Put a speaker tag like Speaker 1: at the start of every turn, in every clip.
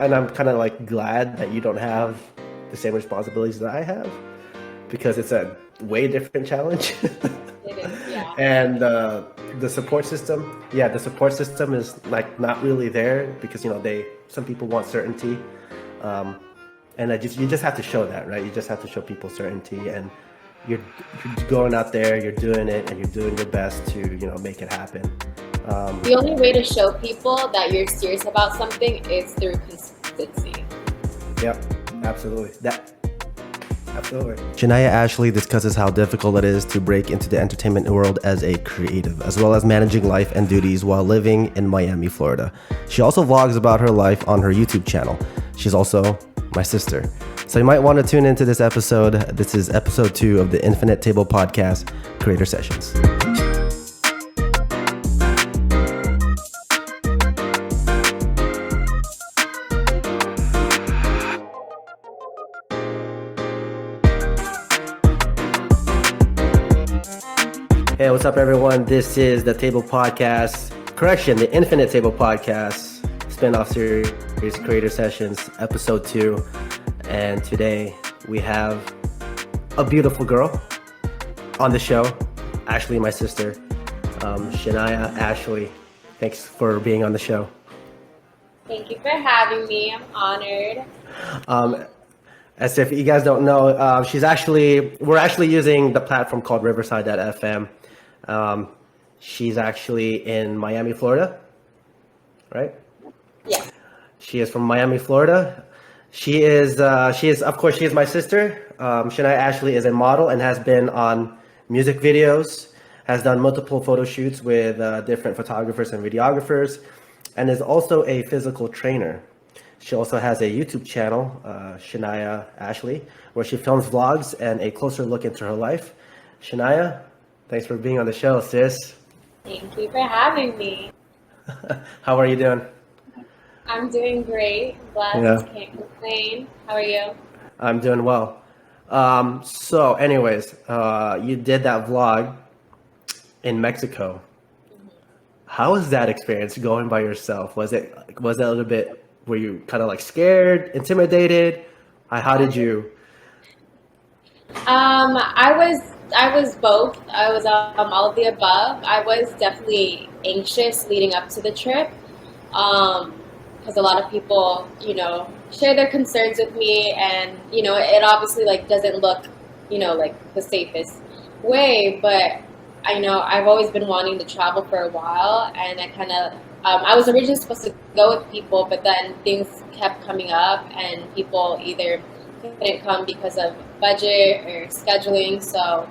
Speaker 1: and I'm kind of like glad that you don't have the same responsibilities that I have, because it's a way different challenge.
Speaker 2: It is, yeah.
Speaker 1: And the support system, the support system is like not really there, because some people want certainty, and you just have to show that, right? You just have to show people certainty, and you're going out there, you're doing it, and you're doing your best to make it happen.
Speaker 2: The only way to show people that you're serious about something is through consistency.
Speaker 1: Yep, absolutely. Absolutely. Shanaia Ashley discusses how difficult it is to break into the entertainment world as a creative, as well as managing life and duties while living in Miami, Florida. She also vlogs about her life on her YouTube channel. She's also my sister. So you might want to tune into this episode. This is episode 2 of the Infinite Table Podcast, Creator Sessions. Hey, what's up, everyone? This is the Table Podcast. Correction, the Infinite Table Podcast spin-off series, Creator Sessions, episode 2. And today we have a beautiful girl on the show, Ashley, my sister, Shanaia Ashley. Thanks for being on the show.
Speaker 2: Thank you for having me. I'm honored.
Speaker 1: As if you guys don't know, we're actually using the platform called Riverside.fm. She's actually in Miami, Florida, right?
Speaker 2: Yeah.
Speaker 1: She is from Miami, Florida. She is my sister. Shanaia Ashley is a model and has been on music videos, has done multiple photo shoots with different photographers and videographers, and is also a physical trainer. She also has a YouTube channel, Shanaia Ashley, where she films vlogs and a closer look into her life. Shanaia, thanks for being on the show, sis.
Speaker 2: Thank you for having me.
Speaker 1: How are you doing?
Speaker 2: I'm doing great. Blessed. Yeah. Can't complain. How are you?
Speaker 1: I'm doing well. So anyways, you did that vlog in Mexico. Mm-hmm. How was that experience going by yourself? Was it a little bit, were you kind of like scared, intimidated? How did you?
Speaker 2: I was both. I was all of the above. I was definitely anxious leading up to the trip, because a lot of people, share their concerns with me, and it obviously doesn't look, like the safest way. But I know I've always been wanting to travel for a while, and I was originally supposed to go with people, but then things kept coming up, and people either couldn't come because of budget or scheduling. So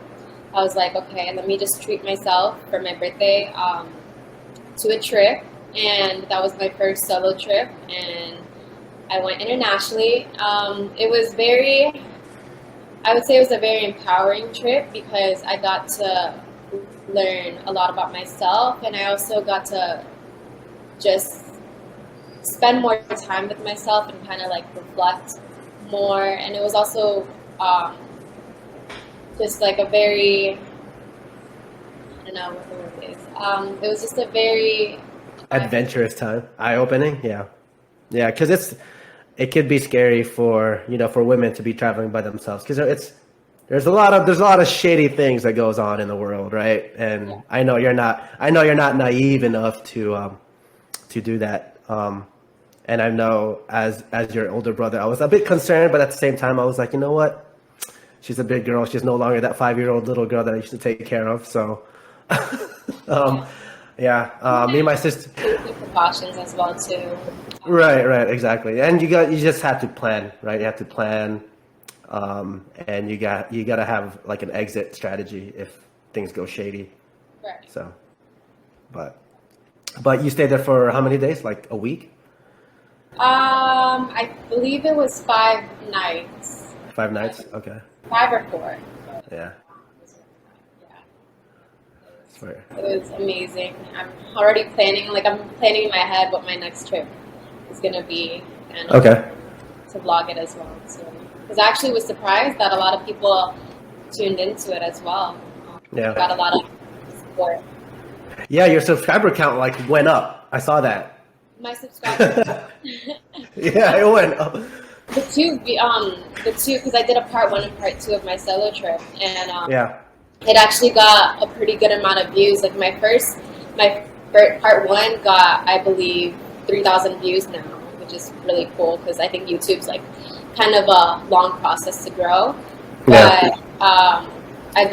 Speaker 2: I was like, okay, let me just treat myself for my birthday to a trip. And that was my first solo trip, and I went internationally. I would say it was a very empowering trip, because I got to learn a lot about myself, and I also got to just spend more time with myself and kind of reflect more. And it was also just a very, I don't know what the word is. It was just a very
Speaker 1: adventurous time, eye-opening. Yeah, because it could be scary for women to be traveling by themselves, because there's a lot of shady things that goes on in the world, right? And yeah. I know you're not naive enough to do that. And I know as your older brother, I was a bit concerned, but at the same time, I was like, you know what? She's a big girl. She's no longer that 5-year-old little girl that I used to take care of. So, me and my sister.
Speaker 2: Precautions as well too.
Speaker 1: Right, exactly. And you just have to plan, right? You have to plan, and you got to have an exit strategy if things go shady.
Speaker 2: Right.
Speaker 1: So, but you stayed there for how many days? Like a week?
Speaker 2: I believe it was 5 nights.
Speaker 1: 5 nights? Okay.
Speaker 2: 5 or 4.
Speaker 1: Yeah.
Speaker 2: It was amazing. I'm already planning, I'm planning in my head what my next trip is going to be, and to vlog it as well. So, because I actually was surprised that a lot of people tuned into it as well. Got a lot of support.
Speaker 1: Yeah, your subscriber count went up. I saw that.
Speaker 2: My subscribers.
Speaker 1: Yeah, it went up.
Speaker 2: The two, because I did a part one and part two of my solo trip, and
Speaker 1: Yeah.
Speaker 2: it actually got a pretty good amount of views. Like my first part one got, I believe, 3,000 views now, which is really cool because I think YouTube's like kind of a long process to grow.
Speaker 1: Yeah.
Speaker 2: But I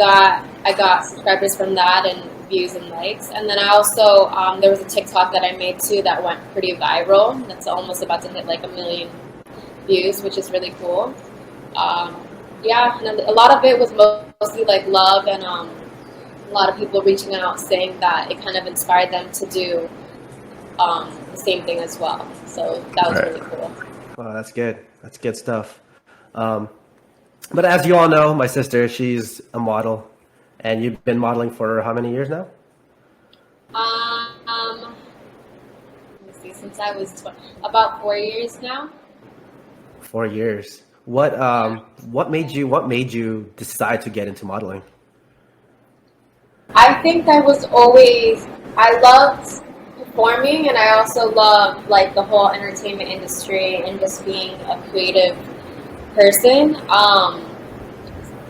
Speaker 2: got subscribers from that and views and likes, and then I also there was a TikTok that I made too that went pretty viral. That's almost about to hit like 1 million views, which is really cool. Yeah, and a lot of it was mostly like love and a lot of people reaching out saying that it kind of inspired them to do the same thing as well. So that was
Speaker 1: Right.
Speaker 2: really cool.
Speaker 1: Wow, that's good. That's good stuff. Um, but as you all know, my sister, she's a model, and you've been modeling for how many years now?
Speaker 2: Let me see, since I was about 4 years now.
Speaker 1: 4 years.
Speaker 2: Yeah.
Speaker 1: What made you decide to get into modeling?
Speaker 2: I think I loved performing, and I also loved like the whole entertainment industry and just being a creative person.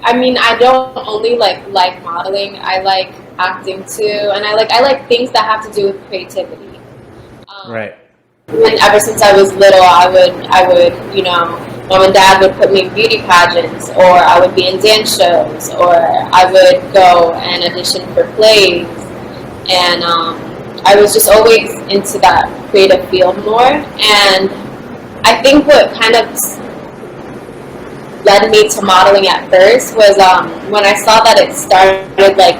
Speaker 2: I mean, I don't only like modeling. I like acting too, and I like things that have to do with creativity. Um,
Speaker 1: Right.
Speaker 2: and ever since I was little, I would, you know, mom and dad would put me in beauty pageants, or I would be in dance shows, or I would go and audition for plays, and I was just always into that creative field more. And I think what kind of led me to modeling at first was when I saw that it started, like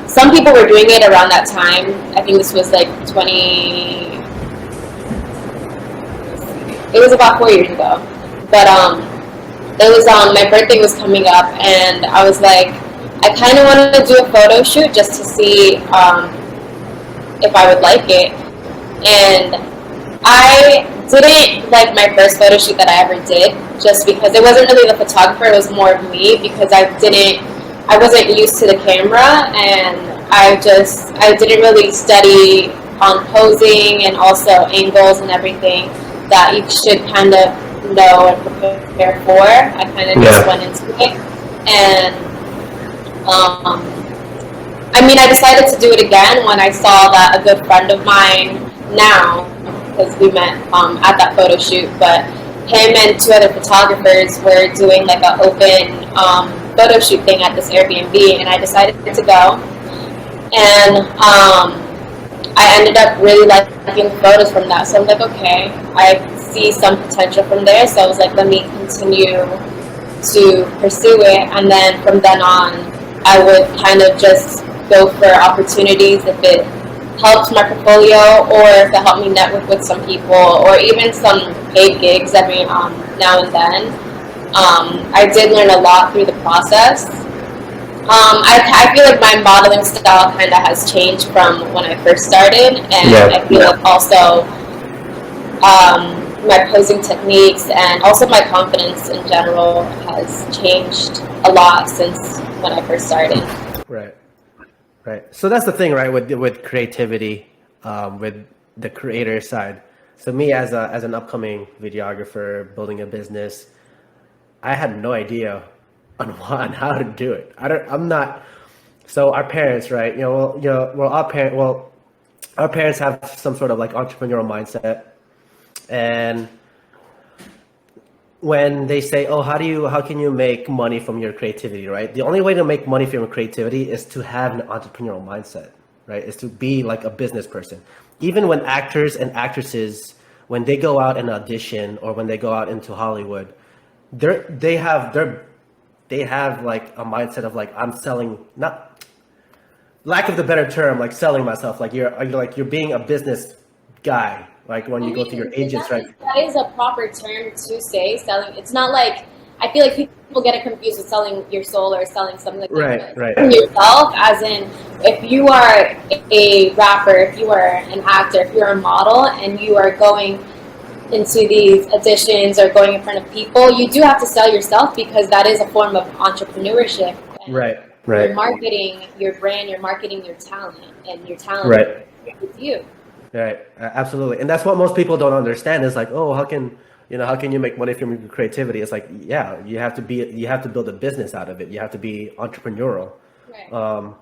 Speaker 2: some people were doing it around that time. I think this was like it was about 4 years ago. But it was my birthday was coming up, and I was like, I kind of wanted to do a photo shoot just to see if I would like it. And I didn't like my first photo shoot that I ever did, just because it wasn't really the photographer, it was more of me, because I wasn't used to the camera, and I didn't really study on posing and also angles and everything that you should kind of know and prepare for. I kind of just went into it, and I mean, I decided to do it again when I saw that a good friend of mine now, because we met at that photo shoot, but him and two other photographers were doing like an open photo shoot thing at this Airbnb, and I decided to go, and I ended up really liking photos from that. So I'm like, okay, I see some potential from there. So I was like, let me continue to pursue it. And then from then on, I would kind of just go for opportunities if it helped my portfolio, or if it helped me network with some people, or even some paid gigs every now and then. I did learn a lot through the process. I feel like my modeling style kind of has changed from when I first started, and I feel like also my posing techniques and also my confidence in general has changed a lot since when I first started.
Speaker 1: Right. Right. So that's the thing, right? With creativity, with the creator side. So me as an upcoming videographer building a business, I had no idea on how to do it. I'm not. So our parents, right? Our parents have some sort of like entrepreneurial mindset, and when they say, "Oh, how can you make money from your creativity?" Right? The only way to make money from your creativity is to have an entrepreneurial mindset, right? Is to be like a business person. Even when actors and actresses, when they go out and audition, or when they go out into Hollywood, they have like a mindset of like, I'm selling, not lack of the better term, like selling myself. Like you're being a business guy. Like when you go to your agents, right?
Speaker 2: That is a proper term to say selling. It's not like, I feel like people get it confused with selling your soul or selling something like that.
Speaker 1: Right.
Speaker 2: Selling yourself, as in, if you are a rapper, if you are an actor, if you're a model, and you are going into these auditions or going in front of people, you do have to sell yourself, because that is a form of entrepreneurship. And
Speaker 1: Right.
Speaker 2: You're marketing your brand, you're marketing your talent, and your talent is with you.
Speaker 1: Right, absolutely, and that's what most people don't understand. Is like, oh, how can how can you make money from your creativity? It's like, yeah, you have to build a business out of it. You have to be entrepreneurial,
Speaker 2: Right.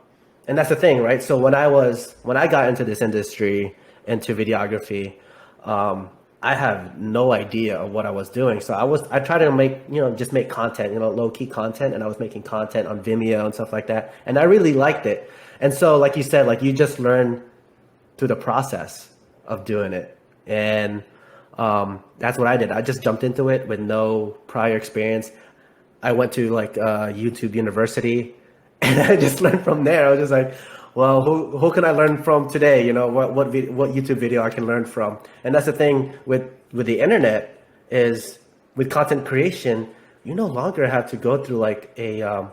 Speaker 1: and that's the thing, right? So when I got into this industry, into videography, I have no idea of what I was doing. So I tried to make just make content, low key content, and I was making content on Vimeo and stuff like that, and I really liked it. And so, like you said, like you just learn through the process of doing it. And that's what I did. I just jumped into it with no prior experience. I went to like YouTube University, and I just learned from there. I was just like, well, who can I learn from today? What YouTube video I can learn from. And that's the thing with the internet is with content creation, you no longer have to go through like a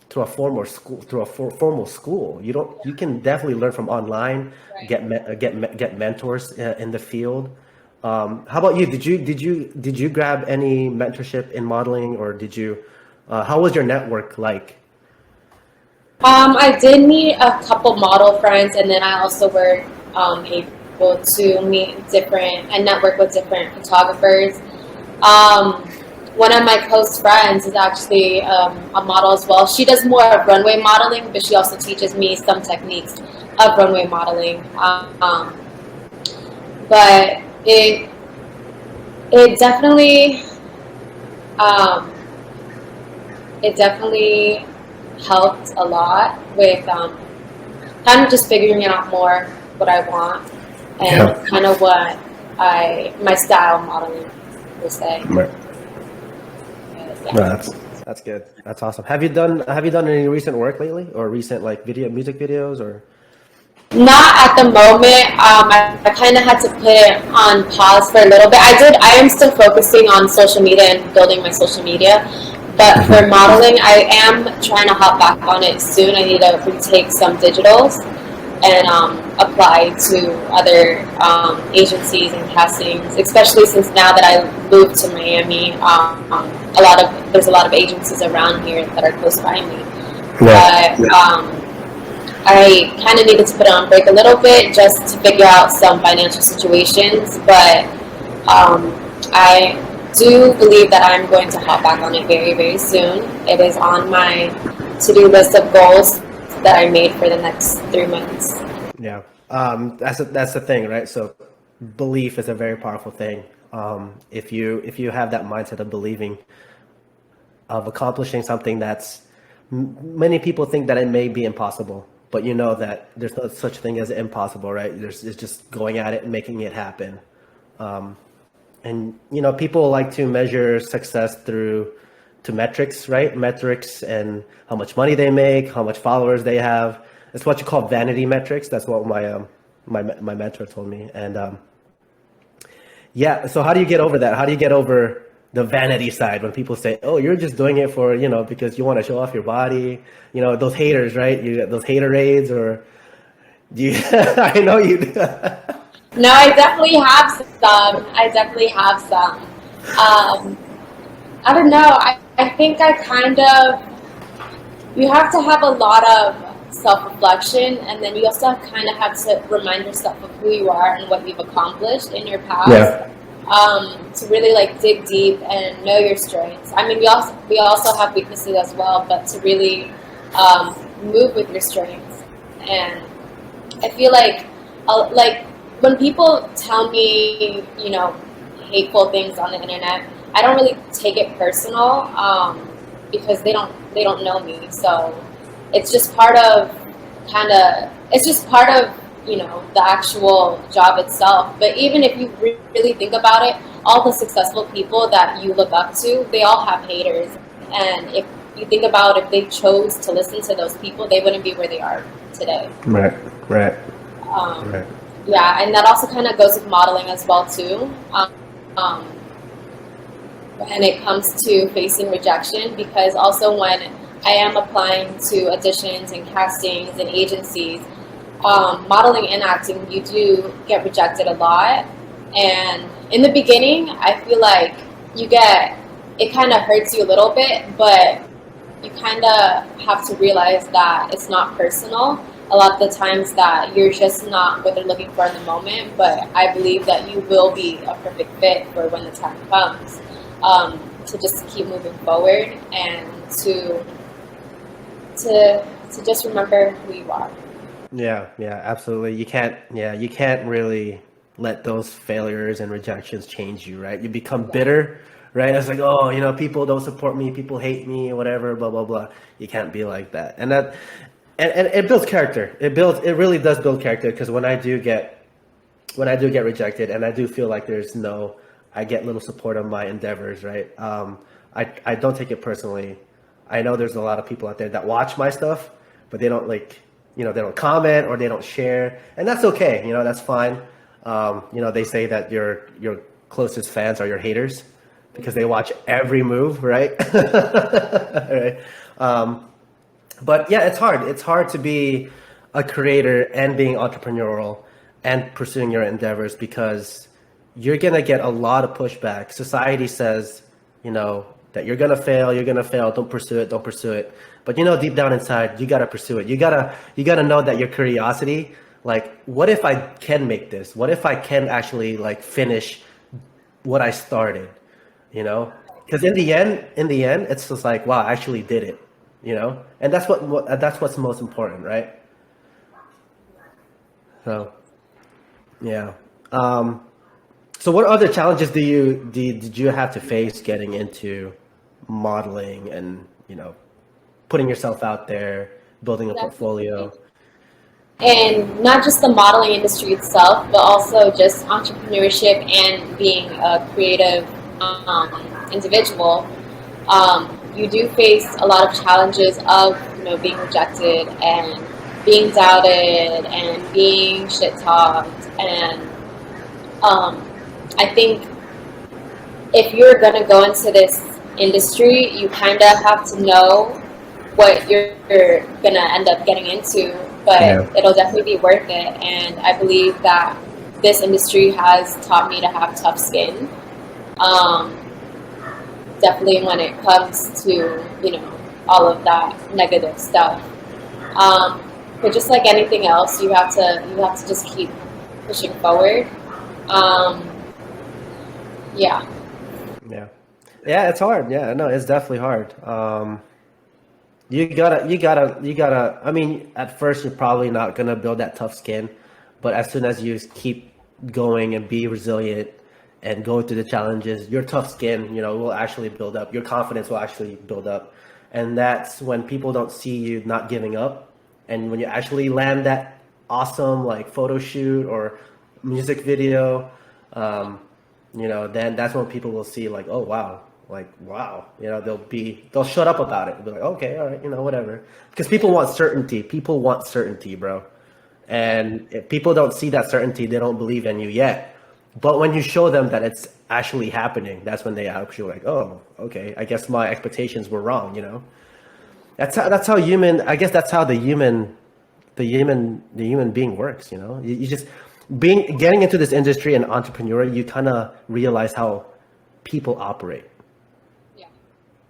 Speaker 1: to a formal school through a formal school. You can definitely learn from online,
Speaker 2: Right.
Speaker 1: get mentors in the field. How about you? Did you grab any mentorship in modeling, or did you? How was your network like?
Speaker 2: I did meet a couple model friends, and then I also were able to meet different and network with different photographers. Um, One of my close friends is actually a model as well. She does more of runway modeling, but she also teaches me some techniques of runway modeling. But it definitely um, it definitely helped a lot with kind of just figuring out more what I want and
Speaker 1: Yeah.
Speaker 2: kind of what my style modeling per se.
Speaker 1: Right.
Speaker 2: But,
Speaker 1: No,
Speaker 2: yeah.
Speaker 1: that's good. That's awesome. Have you done any recent work lately, or recent like music videos, or?
Speaker 2: Not at the moment. I kind of had to put it on pause for a little bit. I am still focusing on social media and building my social media. But for modeling, I am trying to hop back on it soon. I need to retake some digitals and apply to other agencies and castings, especially since now that I moved to Miami, there's a lot of agencies around here that are close by me.
Speaker 1: Yeah.
Speaker 2: But I kind of needed to put it on break a little bit just to figure out some financial situations. But I do believe that I'm going to hop back on it very, very soon. It is on my to-do list of goals that I made for the next 3 months.
Speaker 1: Yeah. That's the thing, right? So belief is a very powerful thing. If you have that mindset of believing, of accomplishing something that's many people think that it may be impossible, but you know that there's no such thing as impossible, right? It's just going at it and making it happen. And people like to measure success through to metrics, right? Metrics and how much money they make, how much followers they have. It's what you call vanity metrics. That's what my mentor told me. And yeah, so how do you get over that? How do you get over the vanity side when people say, "Oh, you're just doing it for because you want to show off your body"? Those haters, right? You get those haterades, or do you? I know you do.
Speaker 2: No, I definitely have some. I definitely have some. I don't know. I think I kind of, you have to have a lot of self-reflection, and then you also kind of have to remind yourself of who you are and what you've accomplished in your past,
Speaker 1: Yeah.
Speaker 2: to really like dig deep and know your strengths. I mean, we also have weaknesses as well, but to really move with your strengths. And I feel like when people tell me, hateful things on the internet, I don't really take it personal, because they don't know me. So it's just part of it's just part of the actual job itself. But even if you really think about it, all the successful people that you look up to, they all have haters. And if you think about, if they chose to listen to those people, they wouldn't be where they are today.
Speaker 1: Right. Right.
Speaker 2: Um,
Speaker 1: Right.
Speaker 2: yeah, and that also kind of goes with modeling as well too. Um, when it comes to facing rejection, because also when I am applying to auditions and castings and agencies, modeling and acting, you do get rejected a lot. And in the beginning, I feel like it kind of hurts you a little bit, but you kind of have to realize that it's not personal. a lot of the times that you're just not what they're looking for in the moment, but I believe that you will be a perfect fit for when the time comes, to just keep moving forward and to just remember who you are.
Speaker 1: Yeah, yeah, absolutely. You can't really let those failures and rejections change you, right? You become
Speaker 2: Yeah.
Speaker 1: bitter, right? It's like, oh, people don't support me, people hate me, whatever, blah, blah, blah. You can't be like that. And it builds character. It really does build character because when I do get rejected and I do feel like I get little support on my endeavors, right? I don't take it personally. I know there's a lot of people out there that watch my stuff, but they don't they don't comment or they don't share, and that's okay. That's fine. They say that your closest fans are your haters because they watch every move, right? Right. But yeah, it's hard. It's hard to be a creator and being entrepreneurial and pursuing your endeavors because you're gonna get a lot of pushback. Society says, that you're gonna fail, you're gonna fail, don't pursue it, don't pursue it. But deep down inside, you gotta pursue it. You gotta know that your curiosity, like, what if I can make this? What if I can actually like finish what I started? Because in the end, it's just like, wow, I actually did it. And that's what's most important, right? So yeah. Um, so what other challenges did you have to face getting into modeling and putting yourself out there, building a
Speaker 2: Definitely.
Speaker 1: portfolio?
Speaker 2: And not just the modeling industry itself, but also just entrepreneurship and being a creative individual. You do face a lot of challenges of being rejected and being doubted and being shit talked. And I think if you're gonna go into this industry, you kind of have to know what you're gonna end up getting into, but
Speaker 1: Yeah.
Speaker 2: it'll definitely be worth it. And I believe that this industry has taught me to have tough skin. Um, Definitely when it comes to all of that negative stuff. Um, but just like anything else, you have to just keep pushing forward. Um, yeah.
Speaker 1: Yeah. Yeah, it's hard. Yeah, no, it's definitely hard. You gotta. I mean, at first you're probably not gonna build that tough skin, but as soon as you keep going and be resilient and go through the challenges, your tough skin, will actually build up. Your confidence will actually build up, and that's when people don't see you not giving up, and when you actually land that awesome like photo shoot or music video, um, then that's when people will see like, oh wow, like wow, they'll shut up about it. They'll be like, okay, all right, whatever, because people want certainty. People want certainty, bro. And if people don't see that certainty, they don't believe in you yet. But when you show them that it's actually happening, that's when they actually like, oh, okay, I guess my expectations were wrong. That's how human. I guess that's how the human being works. You just getting into this industry and entrepreneur, you kind of realize how people operate,
Speaker 2: Yeah.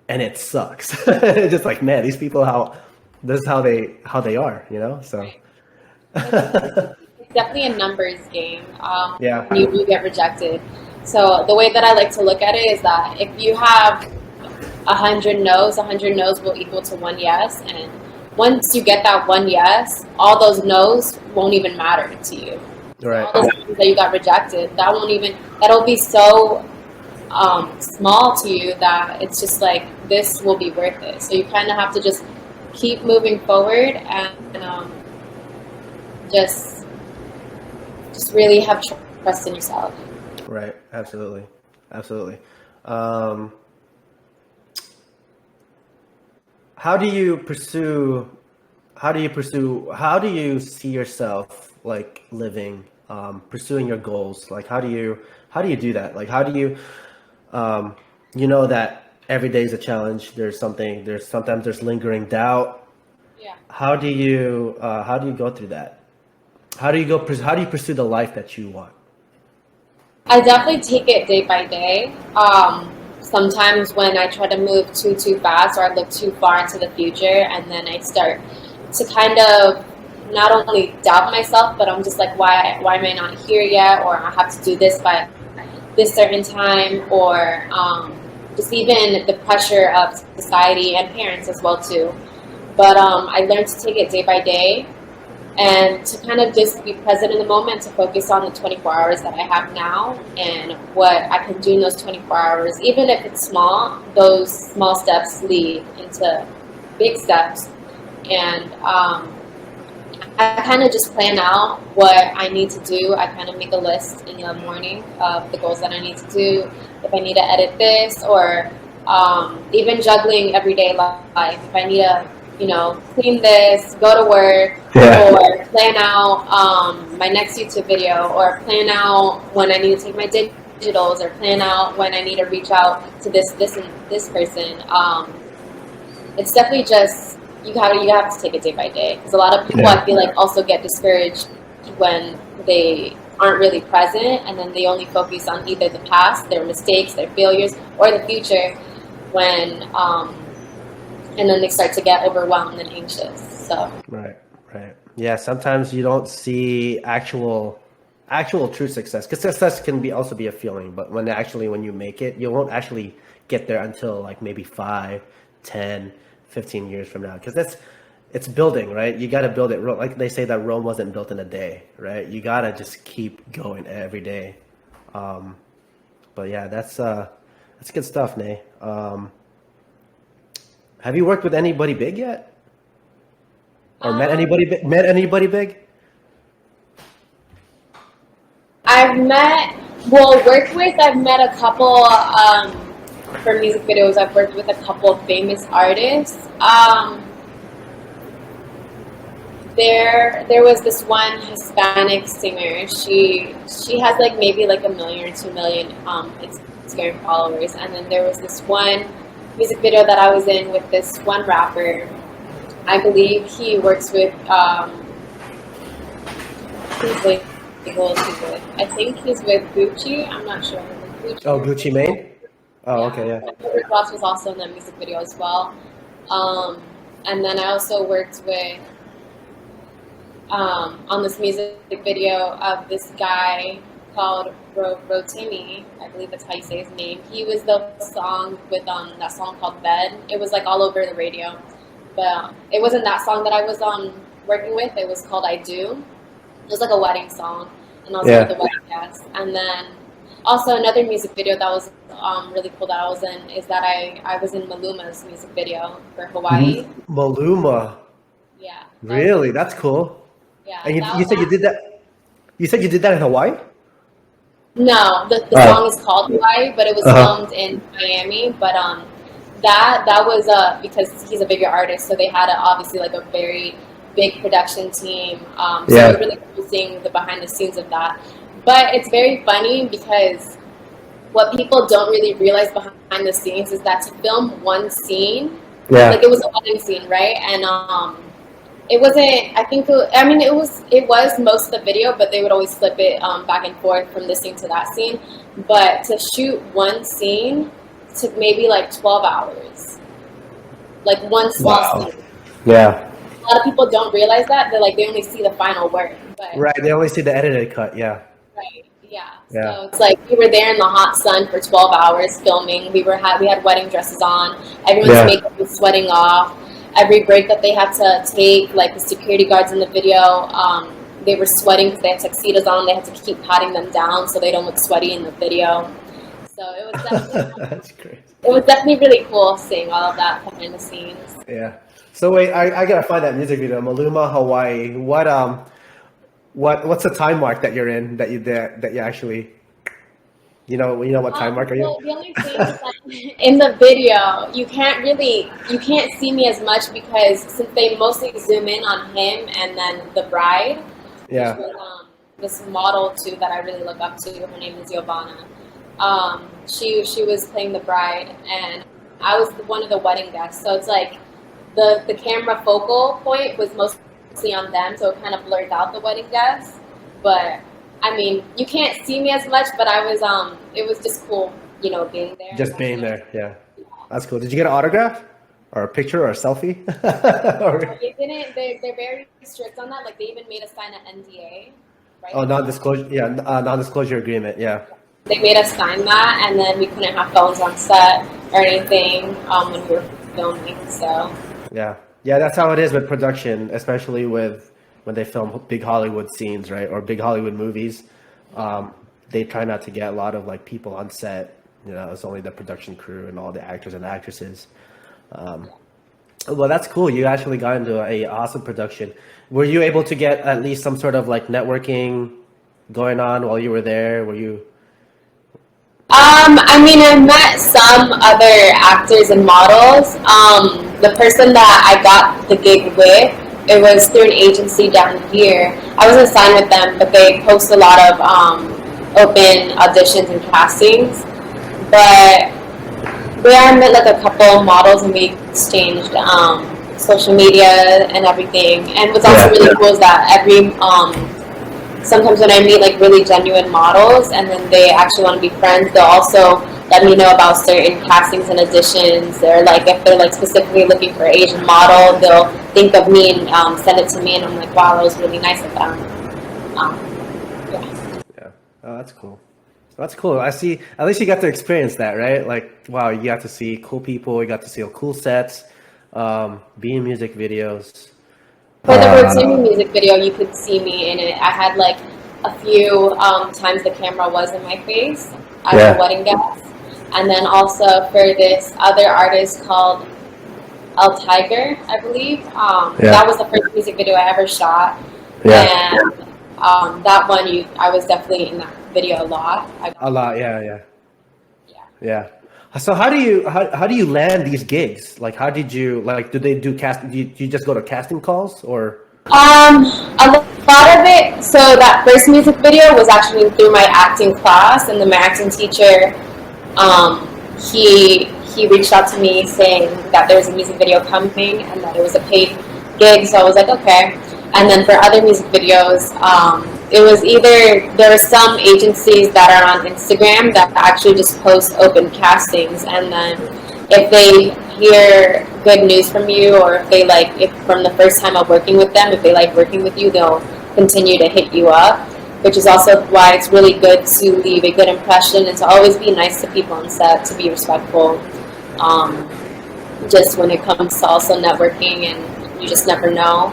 Speaker 1: and it sucks. It's just like, man, these people, how this is how they are. So
Speaker 2: Right. It's definitely a numbers game, when
Speaker 1: yeah,
Speaker 2: you do get rejected. So the way that I like to look at it is that if you have 100 no's will equal to one yes. And once you get that one yes, all those no's won't even matter to you. So
Speaker 1: right,
Speaker 2: all those times that you got rejected, that'll be so small to you that it's just like, this will be worth it. So you kind of have to just keep moving forward and just really have trust in yourself.
Speaker 1: right, absolutely, absolutely. Um, how do you pursue? How do you see yourself like living, pursuing your goals? Like, how do you do that? Like, how do you, um, that every day is a challenge. There's sometimes there's lingering doubt.
Speaker 2: Yeah.
Speaker 1: How do you go through that? How do you pursue the life that you want?
Speaker 2: I definitely take it day by day. Sometimes when I try to move too fast or I look too far into the future, and then I start to kind of not only doubt myself, but I'm just like, why am I not here yet? Or I have to do this by this certain time, or just even the pressure of society and parents as well too. But I learned to take it day by day and to kind of just be present in the moment, to focus on the 24 hours that I have now and what I can do in those 24 hours. Even if it's small, those small steps lead into big steps. And I kind of just plan out what I need to do. I kind of make a list in the morning of the goals that I need to do. If I need to edit this, or even juggling everyday life. If I need to, clean this, go to work, or plan out my next YouTube video, or plan out when I need to take my digitals, or plan out when I need to reach out to this and this person. It's definitely just you have to take it day by day, because a lot of people I feel like also get discouraged when they aren't really present, and then they only focus on either the past, their mistakes, their failures, or the future, and then they start to get overwhelmed and anxious. So
Speaker 1: right. Yeah, sometimes you don't see actual true success, because success can also be a feeling, but when you make it, you won't actually get there until like maybe 5, 10, 15 years from now, because it's building, right? You got to build it. Like they say that Rome wasn't built in a day, right? You got to just keep going every day. But yeah, that's good stuff, Nay. Have you worked with anybody big yet? Or met anybody big?
Speaker 2: I've met a couple, for music videos. I've worked with a couple of famous artists. There was this one Hispanic singer. She has like maybe like 1 million or 2 million Instagram followers. And then there was this one music video that I was in with this one rapper. I believe he works with I think he's with Gucci. I'm not sure.
Speaker 1: Gucci Mane? Oh, okay, yeah.
Speaker 2: Rick Ross was also in that music video as well. And then I also worked with on this music video of this guy called Rotimi. I believe that's how you say his name. He was the song with that song called Bed. It was like all over the radio. But it wasn't that song that I was working with. It was called I Do. It was like a wedding song, and also with the wedding guest. And then also another music video that was really cool that I was in is that I was in Maluma's music video for Hawaii.
Speaker 1: Maluma.
Speaker 2: Yeah.
Speaker 1: Really? That's cool.
Speaker 2: Yeah.
Speaker 1: And you said you did that? You said you did that in Hawaii?
Speaker 2: No, the song is called Hawaii, but it was filmed in Miami. But that was because he's a bigger artist, so they had obviously like a very big production team. So it was really cool seeing the behind the scenes of that. But it's very funny because what people don't really realize behind the scenes is that to film one scene, like it was a wedding scene, right? And it wasn't. I think. It was most of the video, but they would always flip it back and forth from this scene to that scene. But to shoot one scene took maybe like 12 hours, like one small scene.
Speaker 1: Yeah.
Speaker 2: A lot of people don't realize that. They only see the final work. But,
Speaker 1: right. They only see the edited cut. Yeah.
Speaker 2: Right. Yeah. So it's like we were there in the hot sun for 12 hours filming. We had wedding dresses on. Everyone's makeup was sweating off. Every break that they had to take, like the security guards in the video, they were sweating because they had tuxedos on. They had to keep patting them down so they don't look sweaty in the video. So it was definitely
Speaker 1: that's great.
Speaker 2: It was definitely really cool seeing all of that behind the scenes.
Speaker 1: Yeah. So wait, I gotta find that music video, Maluma, Hawaii. What's the time mark that you're in that you actually, what time mark are you?
Speaker 2: The only thing is that in the video you can't see me as much because since they mostly zoom in on him and then the bride, which was this model too that I really look up to. Her name is Giovanna. She was playing the bride and I was one of the wedding guests, so it's like the camera focal point was mostly on them, so it kind of blurs out the wedding guests. But I mean, you can't see me as much, but I was it was just cool, being there.
Speaker 1: Just being there, yeah. That's cool. Did you get an autograph? or a picture or a selfie. Or,
Speaker 2: They didn't. They're very strict on that. Like they even made us sign an NDA, right?
Speaker 1: oh, non-disclosure. Yeah, non-disclosure agreement. Yeah,
Speaker 2: They made us sign that, and then we couldn't have phones on set or anything when we were filming. So
Speaker 1: yeah, yeah. That's how it is with production, especially with when they film big Hollywood scenes, right, or big Hollywood movies. Um, they try not to get a lot of like people on set. You know, it's only the production crew and all the actors and actresses. Um, well, that's cool. You actually got into a awesome production. Were you able to get at least some sort of like networking going on while you were there? Were you?
Speaker 2: I mean, I met some other actors and models. The person that I got the gig with, it was through an agency down here. I wasn't signed with them, but they post a lot of open auditions and castings. But there I met like a couple models, and we exchanged social media and everything. And what's also really cool is that sometimes when I meet like really genuine models and then they actually want to be friends, they'll also let me know about certain castings and auditions. Or like if they're like specifically looking for an Asian model, they'll think of me and send it to me, and I'm like, wow, that was really nice of them. Yeah.
Speaker 1: Yeah. Oh, that's cool. That's cool. I see. At least you got to experience that, right? Like, wow, you got to see cool people. You got to see cool sets, be in music videos.
Speaker 2: For the Rotimi music video, you could see me in it. I had like a few times the camera was in my face as a wedding guest. And then also for this other artist called El Tiger, I believe. That was the first music video I ever shot.
Speaker 1: Yeah.
Speaker 2: And that one, I was definitely in that video a lot.
Speaker 1: A lot. Yeah. Yeah.
Speaker 2: Yeah.
Speaker 1: Yeah. So how do you land these gigs? Like, how did you like? Do they do cast? Do you just go to casting calls or?
Speaker 2: A lot of it. So that first music video was actually through my acting class, and then my acting teacher, he reached out to me saying that there was a music video coming and that it was a paid gig. So I was like, okay. And then for other music videos, it was either there are some agencies that are on Instagram that actually just post open castings, and then if they hear good news from you, or if they like, if from the first time of working with them, if they like working with you, they'll continue to hit you up, which is also why it's really good to leave a good impression and to always be nice to people on set, to be respectful. Just when it comes to also networking, and you just never know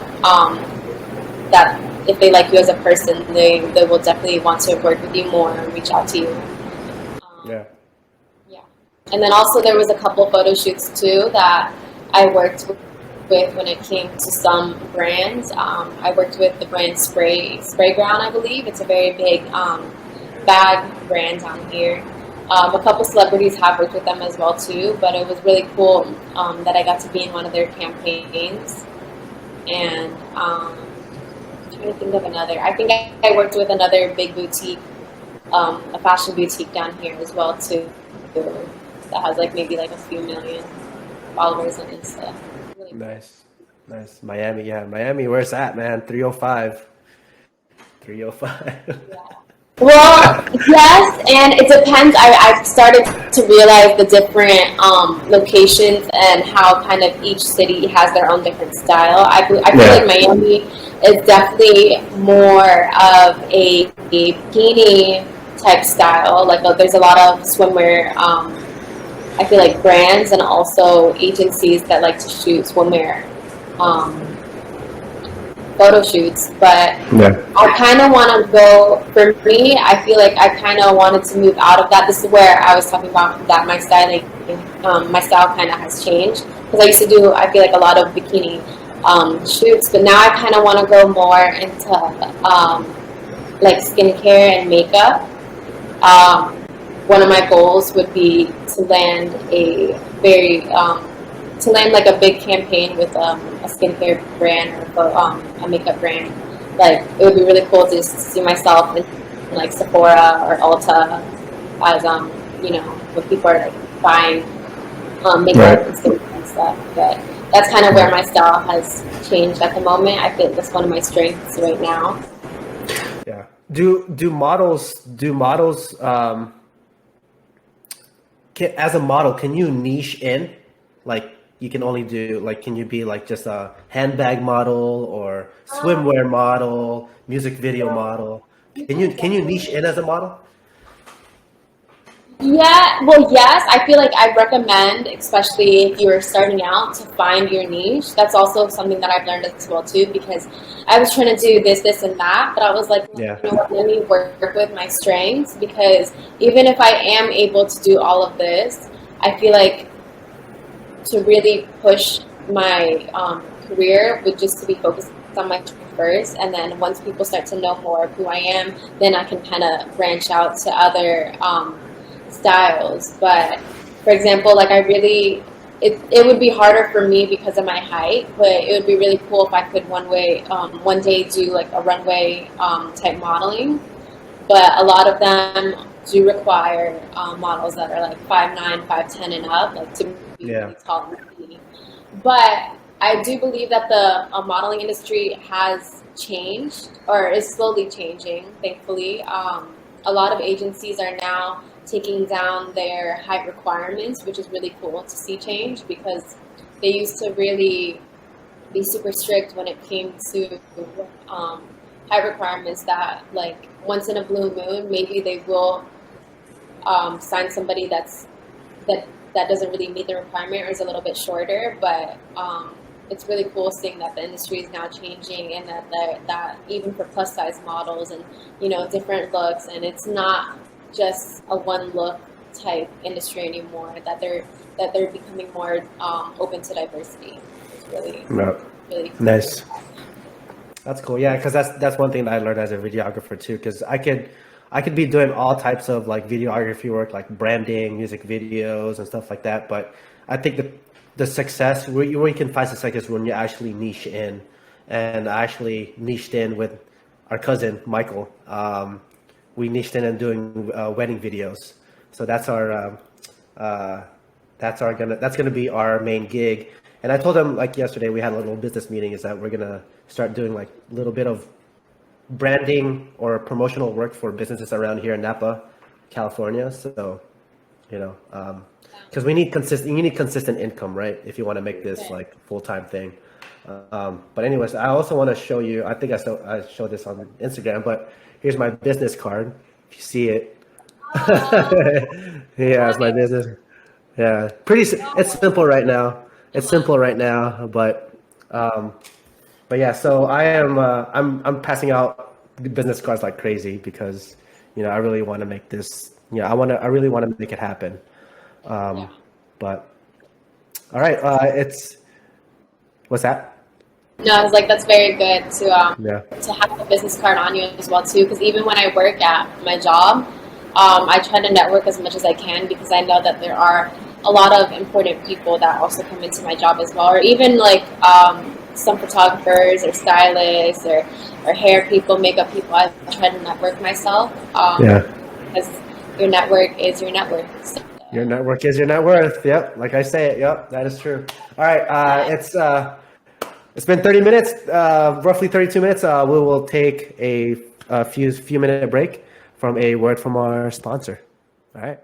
Speaker 2: that if they like you as a person, they will definitely want to work with you more and reach out to you.
Speaker 1: Yeah.
Speaker 2: Yeah. And then also there was a couple photo shoots too that I worked with when it came to some brands. I worked with the brand Spray Ground, I believe. It's a very big bag brand down here. A couple celebrities have worked with them as well too, but it was really cool that I got to be in one of their campaigns. And I'm trying to think of another. I think I worked with another big boutique, a fashion boutique down here as well too, that has like maybe like a few million followers on Insta. Really
Speaker 1: Nice. Miami, yeah. Miami, where's that, man? 305. 305.
Speaker 2: yeah. Well, yes, and it depends. I've started to realize the different locations and how kind of each city has their own different style. I feel like Miami is definitely more of a bikini type style. Like there's a lot of swimwear. I feel like brands and also agencies that like to shoot swimwear photo shoots, but I kind of want to go, for me, I feel like I kind of wanted to move out of that. This is where I was talking about that my styling, my style kind of has changed, because I used to do, I feel like, a lot of bikini shoots, but now I kind of want to go more into like skincare and makeup. One of my goals would be to land a very to land like a big campaign with a skincare brand or a makeup brand. Like it would be really cool to just see myself in like Sephora or Ulta as you know, when people are like buying makeup and skincare and stuff. But that's kind of where my style has changed at the moment. I think that's one of my strengths right now.
Speaker 1: Yeah. Do models as a model, can you niche in? Like, you can only do like, can you be like just a handbag model or swimwear model, music video model? Can you niche in as a model?
Speaker 2: Yeah, well, yes, I feel like I recommend, especially if you are starting out, to find your niche. That's also something that I've learned as well too, because I was trying to do this, and that, but I was like,
Speaker 1: Yeah.
Speaker 2: you know what, let me work with my strengths, because even if I am able to do all of this, I feel like to really push my career would just to be focused on my first, and then once people start to know more of who I am, then I can kind of branch out to other styles. But for example, like I really, it would be harder for me because of my height, but it would be really cool if I could one day do like a runway type modeling. But a lot of them do require models that are like 5'9", 5'10", and up, like to be
Speaker 1: Yeah.
Speaker 2: really tall and skinny. But I do believe that the modeling industry has changed or is slowly changing, thankfully. A lot of agencies are now taking down their height requirements, which is really cool to see change, because they used to really be super strict when it came to height requirements, that like once in a blue moon, maybe they will sign somebody that doesn't really meet the requirement or is a little bit shorter. But it's really cool seeing that the industry is now changing, and that even for plus size models and different looks, and it's not just a one look type industry anymore. That they're becoming more open to diversity. It's really
Speaker 1: No.
Speaker 2: really cool.
Speaker 1: Nice. That's cool. Yeah, because that's one thing that I learned as a videographer too. Because I could be doing all types of like videography work, like branding, music videos, and stuff like that. But I think the success where you can find success is when you actually niche in, and I actually niched in with our cousin Michael. We niched in and doing wedding videos. So uh, that's gonna be our main gig. And I told him like yesterday we had a little business meeting is that we're gonna start doing like a little bit of branding or promotional work for businesses around here in Napa, California. So, you know, because you need consistent income, right? If you want to make this
Speaker 2: Okay.
Speaker 1: like full-time thing. But anyways, I also want to show you, I think I showed this on Instagram, but here's my business card. If you see it. Yeah, it's my business. Yeah, it's simple right now. It's simple right now, um, but yeah, so I'm passing out business cards like crazy because I really want to make this. I really want to make it happen.
Speaker 2: Yeah.
Speaker 1: But all right, it's what's that?
Speaker 2: No, I was like, that's very good
Speaker 1: Yeah,
Speaker 2: to have a business card on you as well too. Because even when I work at my job, I try to network as much as I can, because I know that there are a lot of important people that also come into my job as well, or even like some photographers or stylists or hair people, makeup people. I try to network myself,
Speaker 1: yeah.
Speaker 2: because your network is your network. So,
Speaker 1: Your network is your net worth. Yep, like I say it. Yep, that is true. All right, it's been 30 minutes, roughly 32 minutes. We will take a few minute break from a word from our sponsor. All right.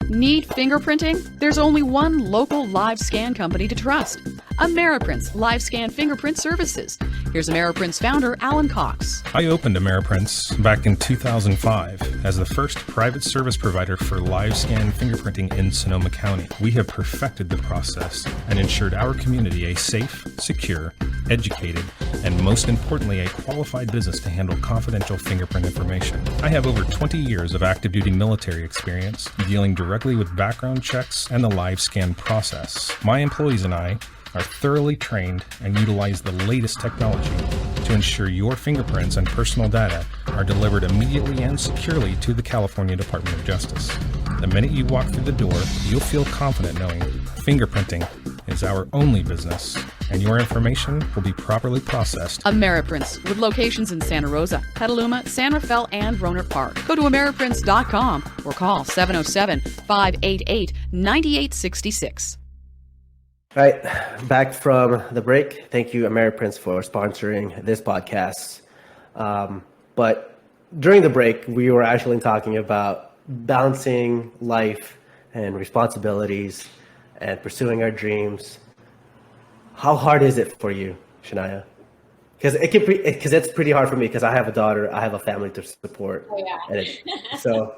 Speaker 3: Need fingerprinting? There's only one local live scan company to trust. Ameriprints Live Scan Fingerprint Services. Here's Ameriprints founder Alan Cox.
Speaker 4: I opened Ameriprints back in 2005 as the first private service provider for live scan fingerprinting in Sonoma County. We have perfected the process and ensured our community a safe, secure, educated, and most importantly, a qualified business to handle confidential fingerprint information. I have over 20 years of active duty military experience dealing directly with background checks and the live scan process. My employees and I are thoroughly trained and utilize the latest technology to ensure your fingerprints and personal data are delivered immediately and securely to the California Department of Justice. The minute you walk through the door, you'll feel confident knowing fingerprinting is our only business and your information will be properly processed.
Speaker 3: Ameriprints, with locations in Santa Rosa, Petaluma, San Rafael, and Rohnert Park. Go to ameriprints.com or call 707-588-9866.
Speaker 1: All right, back from the break. Thank you, Ameriprints, for sponsoring this podcast. But during the break, we were actually talking about balancing life and responsibilities and pursuing our dreams. How hard is it for you, Shanaia? Because it's pretty hard for me because I have a daughter, I have a family to support,
Speaker 2: Oh yeah.
Speaker 1: and so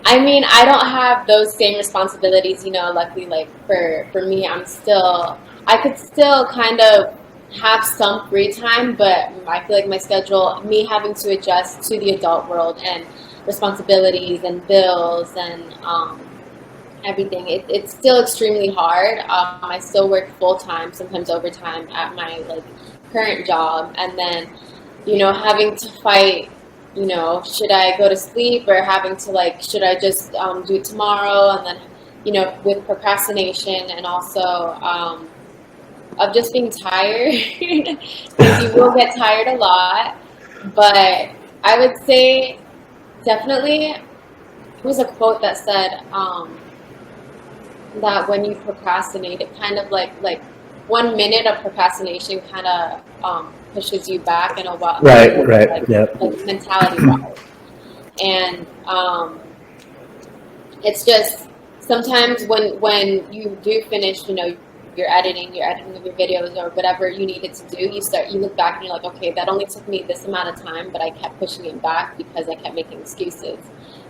Speaker 2: I mean, I don't have those same responsibilities, luckily, like for me, I could still kind of have some free time, but I feel like my schedule, me having to adjust to the adult world and responsibilities and bills and everything, it's still extremely hard. I still work full time, sometimes overtime at my like current job, and then having to fight. Should I go to sleep or having to should I just do it tomorrow? And then, with procrastination and also of just being tired, because you will get tired a lot. But I would say definitely, there was a quote that said that when you procrastinate, it kind of like 1 minute of procrastination kind of pushes you back in a while.
Speaker 1: Right, yep.
Speaker 2: Like mentality wise. And it's just sometimes when you do finish, you're editing of your videos or whatever you needed to do, you look back and you're like, okay, that only took me this amount of time, but I kept pushing it back because I kept making excuses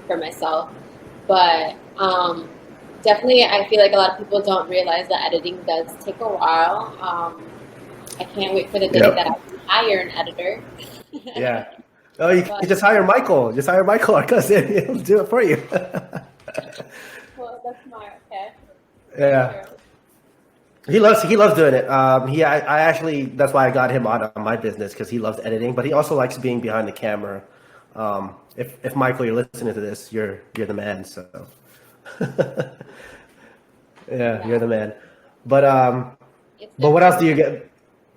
Speaker 2: for myself. But definitely, I feel like a lot of people don't realize that editing does take a while. I can't wait for the day that I can hire an editor.
Speaker 1: Yeah. Oh, you can just hire Michael. Just hire Michael, our cousin. He'll do it for you.
Speaker 2: Well, that's smart. Okay.
Speaker 1: Yeah.
Speaker 2: Sure.
Speaker 1: He loves doing it. I actually, that's why I got him on my business, because he loves editing, but he also likes being behind the camera. If Michael, you're listening to this, you're the man. So yeah, you're the man. But what else do you get?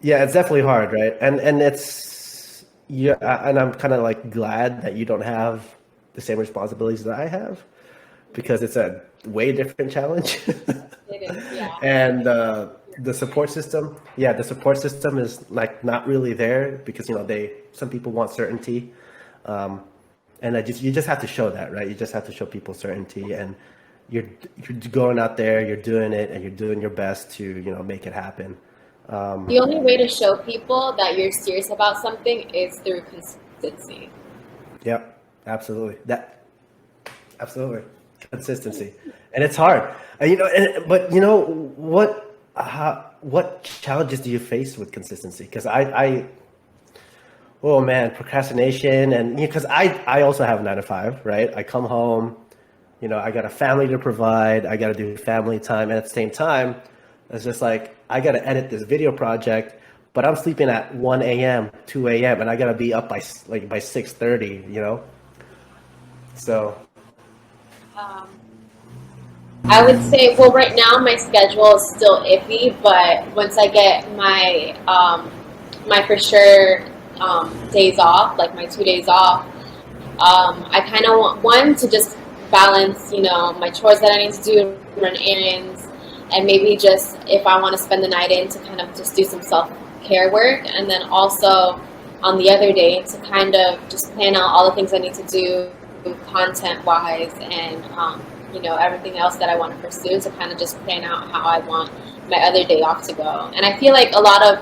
Speaker 1: Yeah, it's definitely hard, right? And it's and I'm kind of like glad that you don't have the same responsibilities that I have, because it's a way different challenge.
Speaker 2: It is, yeah.
Speaker 1: And the support system, is like not really there, because some people want certainty, and you just have to show that, right? You just have to show people certainty, and you're going out there, you're doing it, and you're doing your best to make it happen.
Speaker 2: The only way to show people that you're serious about something is through consistency.
Speaker 1: Yep, absolutely. Absolutely, consistency, and it's hard. But what challenges do you face with consistency? Because oh man, procrastination, and because I also have a 9-to-5, right? I come home, I got a family to provide, I got to do family time, and at the same time, it's just like I got to edit this video project, but I'm sleeping at 1 a.m., 2 a.m., and I got to be up by 6:30, So.
Speaker 2: I would say, well, right now my schedule is still iffy, but once I get my my for sure days off, like my 2 days off, I kind of want to just balance, my chores that I need to do, run errands, and maybe just if I want to spend the night in to kind of just do some self-care work, and then also on the other day to kind of just plan out all the things I need to do content-wise and everything else that I want to pursue, to kind of just plan out how I want my other day off to go. And I feel like a lot of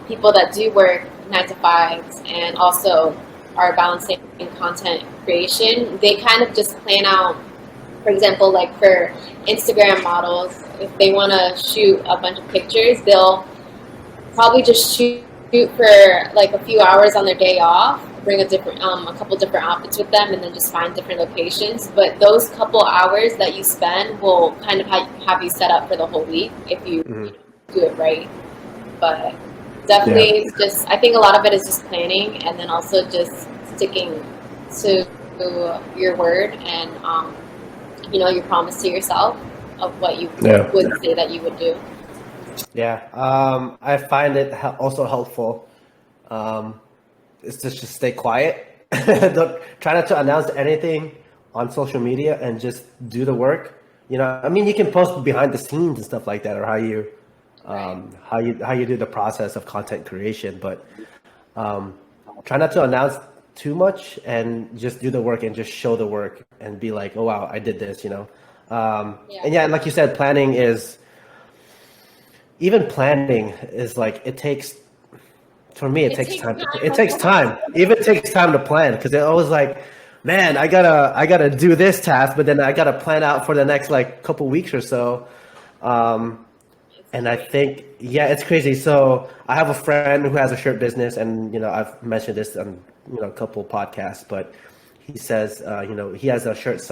Speaker 2: people that do work 9-to-5s and also are balancing content creation, they kind of just plan out, for example, like for Instagram models, if they want to shoot a bunch of pictures, they'll probably just shoot for like a few hours on their day off, bring a couple different outfits with them, and then just find different locations. But those couple hours that you spend will kind of have you set up for the whole week if you do it right. But definitely, it's just, I think a lot of it is just planning, and then also just sticking to your word and your promise to yourself of what you would say that you would do.
Speaker 1: Yeah, I find it also helpful. Is to just stay quiet. Try not to announce anything on social media, and just do the work. You can post behind the scenes and stuff like that, or how you do the process of content creation. But try not to announce too much and just do the work and just show the work and be like, oh wow, I did this, you know. And yeah, like you said, planning is like, it takes, for me, it takes time. It takes time. Even takes time to plan, because it always like, man, I gotta do this task, but then I gotta plan out for the next like couple weeks or so. And I think, yeah, it's crazy. So I have a friend who has a shirt business, and you know, I've mentioned this on a couple podcasts, but he says, he has a shirt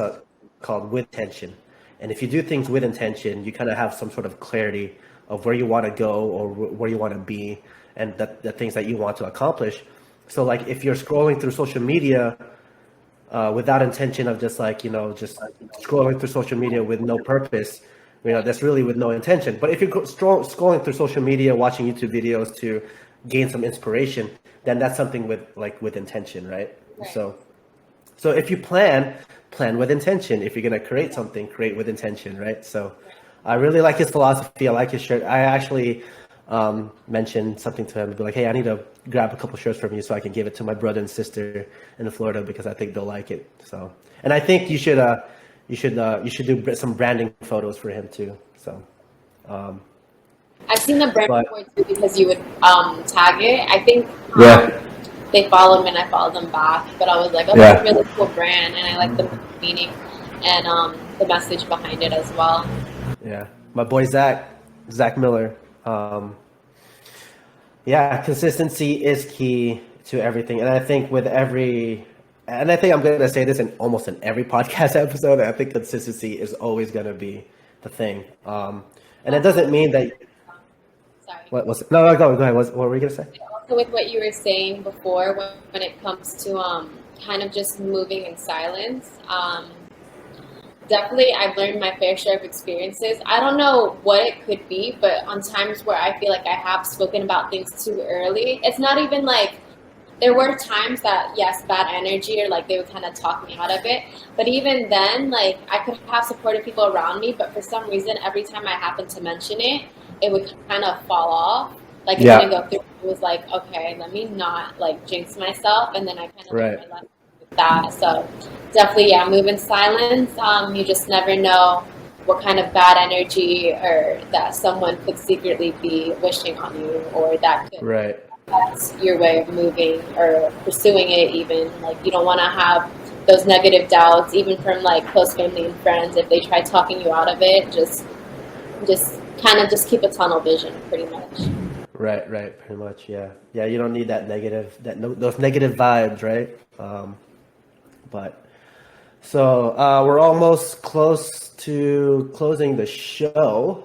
Speaker 1: called With Intention, and if you do things with intention, you kind of have some sort of clarity of where you want to go or where you want to be, and the things that you want to accomplish. So like if you're scrolling through social media without intention of just scrolling through social media with no purpose, that's really with no intention. But if you're scrolling through social media, watching YouTube videos to gain some inspiration, then that's something with intention, right? So if you plan with intention. If you're going to create something, create with intention, right? So I really like his philosophy. I like his shirt. I actually mentioned something to him and be like, hey, I need to grab a couple shirts from you so I can give it to my brother and sister in Florida, because I think they'll like it. So, and I think you should do some branding photos for him too. So
Speaker 2: I've seen the brand before too, because you would tag it. I think they follow me and I follow them back. But I was like, oh, that's a really cool brand, and I like the meaning and the message behind it as well.
Speaker 1: Yeah, my boy Zach Miller. Consistency is key to everything, and I think I'm going to say this in almost in every podcast episode. I think consistency is always going to be the thing, and it doesn't mean that.
Speaker 2: Sorry.
Speaker 1: What was it? No, go ahead. What were we going to say?
Speaker 2: Also, with what you were saying before, when it comes to kind of just moving in silence. Definitely, I've learned my fair share of experiences. I don't know what it could be, but on times where I feel like I have spoken about things too early, it's not even like, there were times that, yes, bad energy, or like they would kind of talk me out of it. But even then, like, I could have supportive people around me, but for some reason, every time I happened to mention it, it would kind of fall off. Like, it didn't go through. It was like, okay, let me not like jinx myself. And then I kind of learned my lesson with that. So definitely, move in silence. You just never know what kind of bad energy or that someone could secretly be wishing on you, or that could that's your way of moving or pursuing it. Even like, you don't want to have those negative doubts, even from like close family and friends. If they try talking you out of it, just kind of just keep a tunnel vision, pretty much.
Speaker 1: Right, pretty much, yeah. You don't need those negative vibes, right? But so we're almost close to closing the show.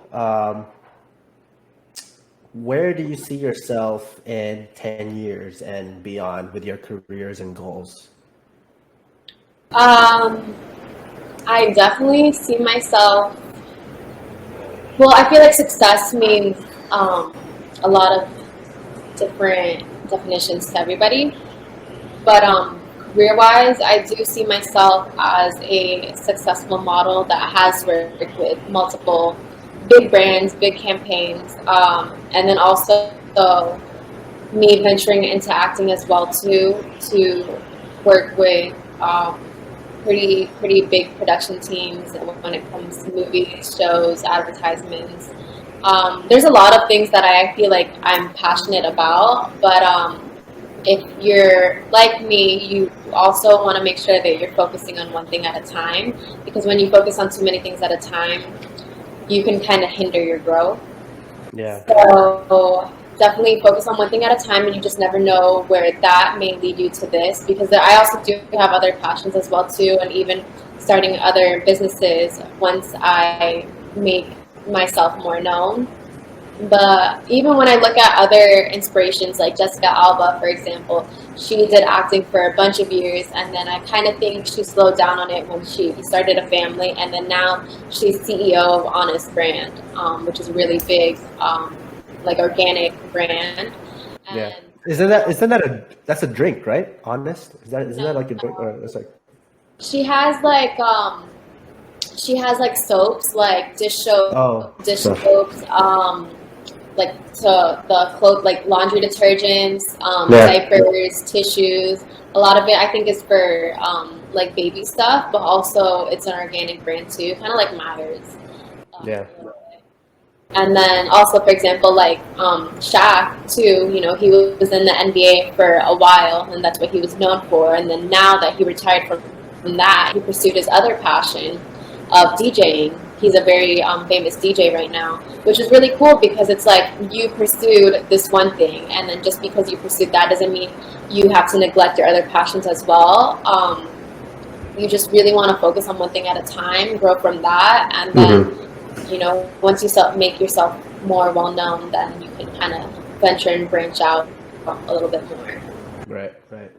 Speaker 1: Where do you see yourself in 10 years and beyond with your careers and goals?
Speaker 2: I definitely see myself. Well, I feel like success means a lot of different definitions to everybody. But career-wise, I do see myself as a successful model that has worked with multiple big brands, big campaigns, and then also me venturing into acting as well too, to work with pretty big production teams when it comes to movies, shows, advertisements. There's a lot of things that I feel like I'm passionate about, but if you're like me, you also want to make sure that you're focusing on one thing at a time, because when you focus on too many things at a time, you can kind of hinder your growth.
Speaker 1: Yeah.
Speaker 2: So definitely focus on one thing at a time, and you just never know where that may lead you to this, because I also do have other passions as well too, and even starting other businesses once I make myself more known. But even when I look at other inspirations like Jessica Alba, for example, she did acting for a bunch of years, and then I kind of think she slowed down on it when she started a family, and then now she's CEO of Honest Brand, which is a really big like organic brand. And
Speaker 1: Isn't that that's a drink, right? Honest? Isn't that like a drink, or it's like?
Speaker 2: She has like soaps, like dish soaps, like to the clothes, like laundry detergents,
Speaker 1: Yeah.
Speaker 2: diapers, tissues. A lot of it I think is for like baby stuff, but also it's an organic brand too. Kind of like matters.
Speaker 1: Yeah.
Speaker 2: And then also, for example, like Shaq too. You know, he was in the NBA for a while, and that's what he was known for. And then now that he retired from that, he pursued his other passion of DJing. He's a very famous DJ right now, which is really cool because it's like you pursued this one thing, and then just because you pursued that doesn't mean you have to neglect your other passions as well. You just really want to focus on one thing at a time, grow from that, and then you know, once you make yourself more well known, then you can kind of venture and branch out a little bit more.
Speaker 1: Right.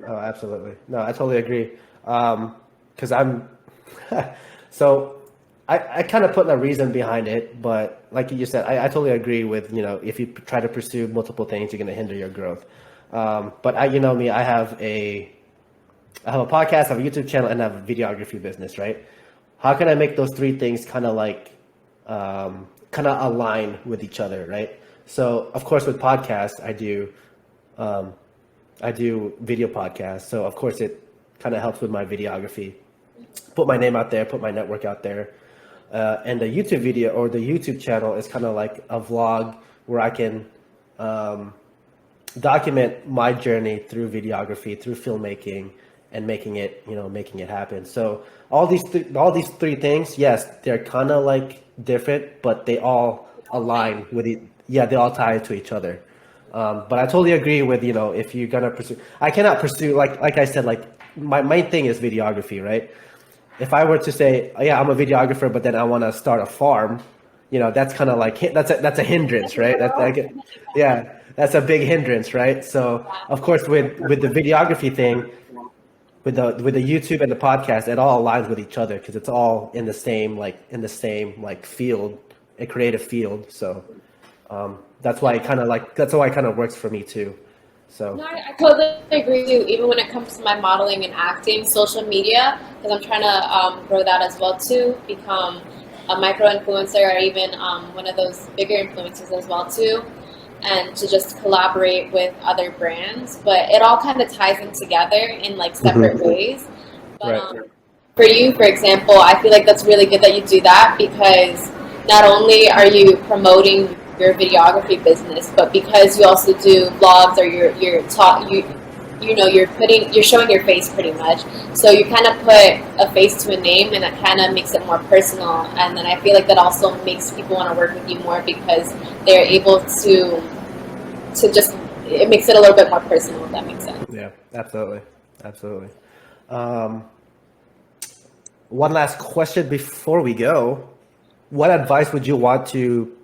Speaker 1: Oh, absolutely. No, I totally agree. Because I'm so. I kind of put a reason behind it, but like you said, I totally agree with, you know, if you try to pursue multiple things, you're going to hinder your growth. But you know me, I have a podcast, I have a YouTube channel, and I have a videography business, right? How can I make those three things kind of like, kind of align with each other, right? So of course with podcasts, I do video podcasts. So of course it kind of helps with my videography, put my name out there, put my network out there. And the YouTube video or the YouTube channel is kind of like a vlog where I can document my journey through videography, through filmmaking, and making it happen. So all these three things, yes, they're kind of like different, but they all align with it. Yeah, they all tie to each other. But I totally agree with, you know, if you're gonna pursue, I cannot pursue like I said, like my main thing is videography, right? If I were to say, oh, yeah, I'm a videographer, but then I want to start a farm, you know, that's kind of like, that's a hindrance, right? That's a big hindrance, right? So of course with the videography thing, with the YouTube and the podcast, it all aligns with each other because it's all in the same field, a creative field. So that's why it kind of works for me too. So
Speaker 2: no, I totally agree with you. Even when it comes to my modeling and acting, social media, because I'm trying to grow that as well too, become a micro influencer or even one of those bigger influencers as well too, and to just collaborate with other brands. But it all kind of ties in together in like separate ways. But for you, for example, I feel like that's really good that you do that because not only are you promoting your videography business, but because you also do vlogs or you're showing your face pretty much. So you kind of put a face to a name, and it kind of makes it more personal. And then I feel like that also makes people want to work with you more because they're able to just, it makes it a little bit more personal, if that makes sense.
Speaker 1: Yeah, absolutely. One last question before we go. What advice would you want to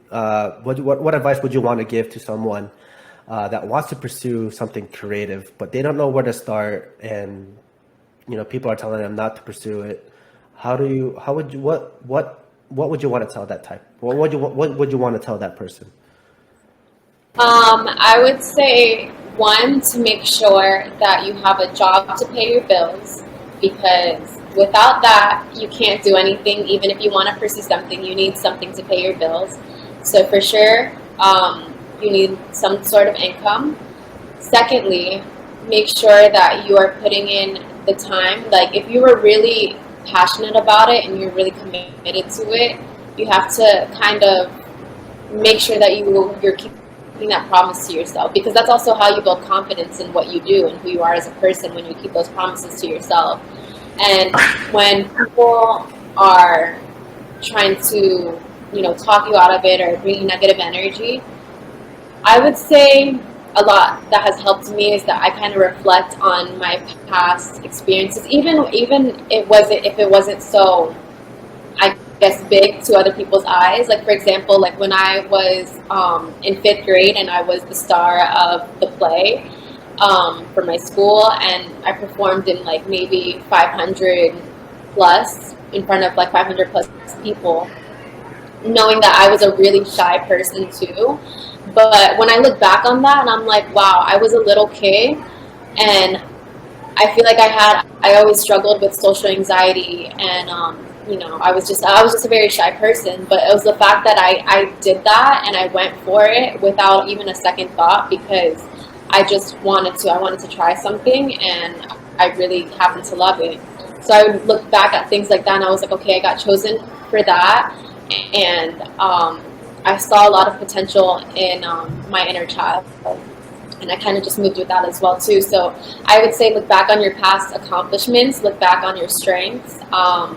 Speaker 1: what advice would you want to give to someone that wants to pursue something creative, but they don't know where to start, and you know people are telling them not to pursue it? What would you want to tell that type? What would you want to tell that person?
Speaker 2: I would say, one, to make sure that you have a job to pay your bills, because without that, you can't do anything. Even if you want to pursue something, you need something to pay your bills. So for sure, you need some sort of income. Secondly, make sure that you are putting in the time. Like if you were really passionate about it and you're really committed to it, you have to kind of make sure that you're keeping that promise to yourself, because that's also how you build confidence in what you do and who you are as a person, when you keep those promises to yourself. And when people are trying to, talk you out of it or bring negative energy, I would say a lot that has helped me is that I kind of reflect on my past experiences, even if it wasn't so, I guess, big to other people's eyes. Like for example, like when I was in 5th grade and I was the star of the play for my school, and I performed in like maybe 500 plus in front of like 500 plus people, knowing that I was a really shy person too. But when I look back on that, and I'm like, wow, I was a little kid, and I feel like I always struggled with social anxiety and I was just a very shy person, but it was the fact that I did that and I went for it without even a second thought, because I just wanted to. I wanted to try something, and I really happened to love it. So I would look back at things like that, and I was like, okay, I got chosen for that, and I saw a lot of potential in my inner child, and I kind of just moved with that as well too. So I would say look back on your past accomplishments, look back on your strengths, and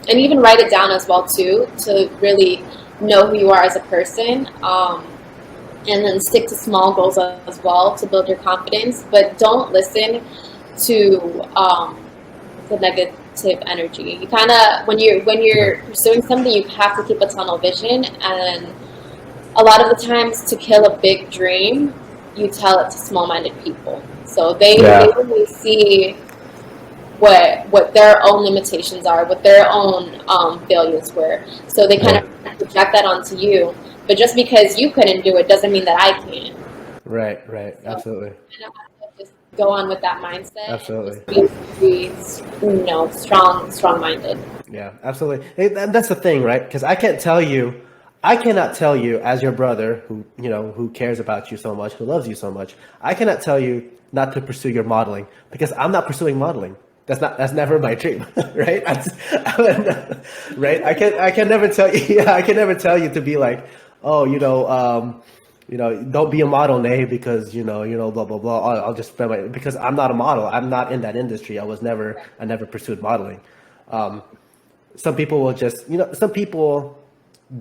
Speaker 2: even write it down as well too, to really know who you are as a person. And then stick to small goals as well to build your confidence, but don't listen to the negative energy. You kind of, when you're pursuing something, you have to keep a tunnel vision, and a lot of the times to kill a big dream, you tell it to small-minded people. So they really see what their own limitations are, what their own failures were. So they kind of project that onto you. But just because you couldn't do it doesn't mean that I can.
Speaker 1: Right,
Speaker 2: So
Speaker 1: absolutely.
Speaker 2: you kind of have to just go on with that mindset.
Speaker 1: Absolutely.
Speaker 2: And just be strong-minded.
Speaker 1: Yeah, absolutely. And that's the thing, right? Because I cannot tell you as your brother who cares about you so much, who loves you so much. I cannot tell you not to pursue your modeling, because I'm not pursuing modeling. That's never my dream, right? Right? I can never tell you. Yeah, I can never tell you to be like, oh, don't be a model, Nay, because blah blah blah. I'll just spend because I'm not a model. I'm not in that industry. I never pursued modeling. Some people will just, some people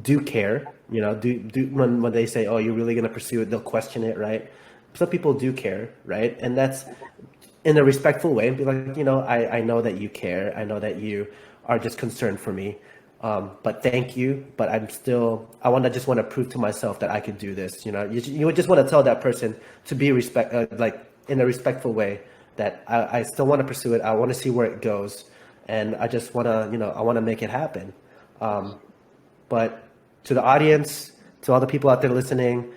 Speaker 1: do care, do when they say, oh, you're really going to pursue it, they'll question it, right? Some people do care, right? And that's in a respectful way, and be like, I know that you care. I know that you are just concerned for me. But thank you. But I just want to prove to myself that I can do this. You would just want to tell that person to be in a respectful way, that I still want to pursue it. I want to see where it goes. And I just want to, I want to make it happen. But to the audience, to all the people out there listening,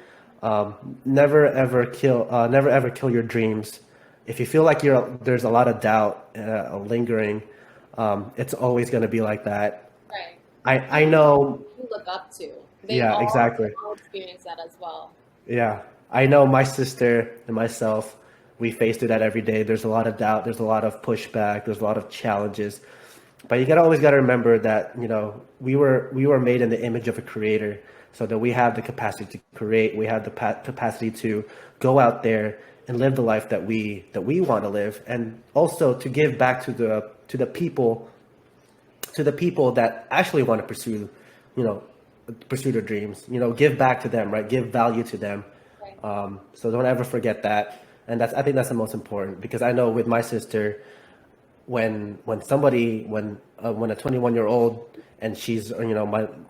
Speaker 1: never ever kill your dreams. If you feel like there's a lot of doubt lingering, it's always going to be like that.
Speaker 2: Right.
Speaker 1: I know.
Speaker 2: You look up to.
Speaker 1: Exactly.
Speaker 2: All experience that as well.
Speaker 1: Yeah, I know my sister and myself, we face through that every day. There's a lot of doubt. There's a lot of pushback. There's a lot of challenges. But you always got to remember that, we were made in the image of a creator, so that we have the capacity to create. We have the capacity to go out there and live the life that we want to live, and also to give back to the people that actually want to pursue their dreams. Give back to them, right? Give value to them. Right. So don't ever forget that. And I think that's the most important, because I know with my sister, when a 21-year-old, and she's,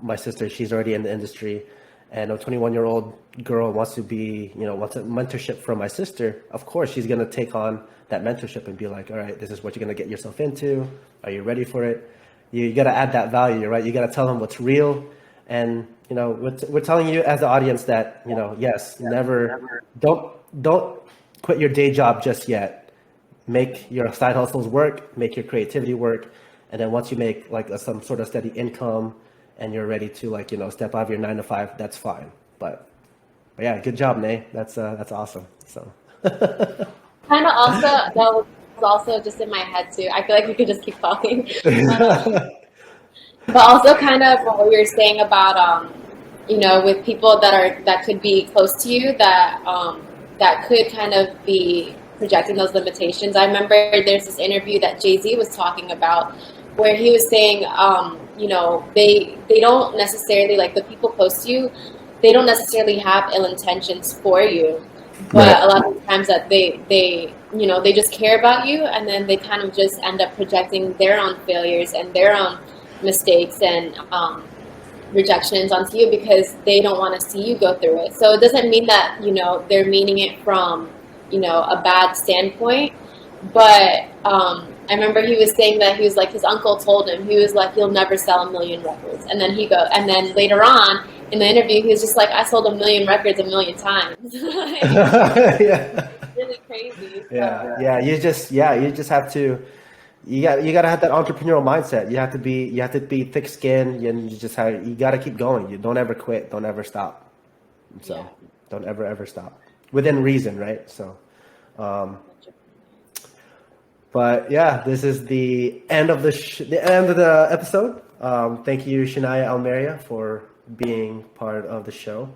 Speaker 1: my sister, she's already in the industry, and a 21-year-old girl wants a mentorship from my sister, of course she's going to take on that mentorship and be like, all right, this is what you're going to get yourself into. Are you ready for it? You got to add that value, right? You got to tell them what's real. And, we're telling you as the audience that, yes, never, don't quit your day job just yet. Make your side hustles work, make your creativity work. And then once you make some sort of steady income and you're ready to step out of your 9 to 5, that's fine. But yeah, good job, Nay. That's awesome. So
Speaker 2: kind of also, that was also just in my head too. I feel like we could just keep talking. But also kind of what you're saying about, with people that could be close to you, that could kind of be projecting those limitations. I remember there's this interview that Jay-Z was talking about, where he was saying, they don't necessarily, the people close to you, they don't necessarily have ill intentions for you, but right. A lot of times that they just care about you, and then they kind of just end up projecting their own failures and their own mistakes and rejections onto you, because they don't want to see you go through it. So it doesn't mean that they're meaning it from a bad standpoint, but I remember he was saying that he was like, his uncle told him, he was like, you'll never sell 1 million records. And then later on in the interview, he was just like, I sold 1 million records 1 million times.
Speaker 1: Yeah.
Speaker 2: Really crazy. So.
Speaker 1: Yeah. You just have to, you got to have that entrepreneurial mindset. You have to be thick skinned, and you got to keep going. You don't ever quit. Don't ever stop. So don't ever stop within reason, right? So, but yeah, this is the end of the episode. Thank you, Shanaia Almeria, for being part of the show.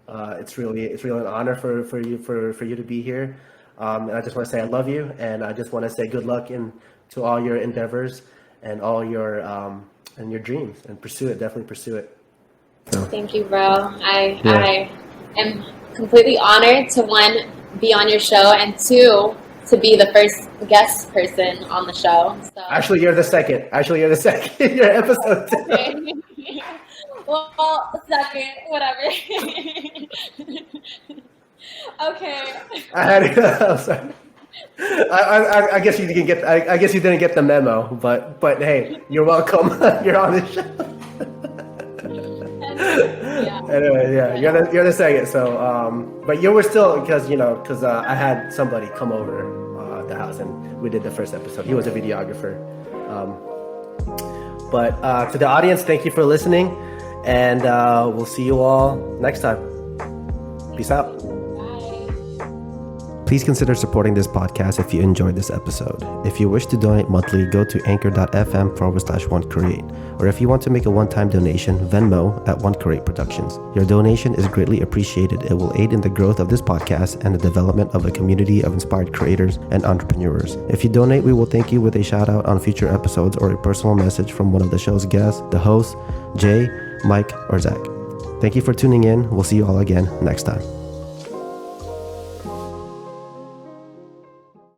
Speaker 1: It's really an honor for you to be here. And I just want to say I love you, and I just want to say good luck to all your endeavors and all your and your dreams, and definitely pursue it. So.
Speaker 2: Thank you, bro. I am completely honored to, one, be on your show, and two, to be the first guest person on the show. So.
Speaker 1: Actually, you're the second. You're episode 2.
Speaker 2: Okay. Well, second, whatever. Okay.
Speaker 1: I'm sorry. I guess you didn't get. I guess you didn't get the memo, but hey, you're welcome. You're on the show. Anyway, yeah, you're the second. So, but you were still because I had somebody come over the house and we did the first episode. He was a videographer. But to the audience, thank you for listening, and we'll see you all next time. Peace out. Please consider supporting this podcast if you enjoyed this episode. If you wish to donate monthly, go to anchor.fm/OneCreate. Or if you want to make a one-time donation, Venmo at OneCreate Productions. Your donation is greatly appreciated. It will aid in the growth of this podcast and the development of a community of inspired creators and entrepreneurs. If you donate, we will thank you with a shout out on future episodes or a personal message from one of the show's guests, the hosts, Jay, Mike, or Zach. Thank you for tuning in. We'll see you all again next time.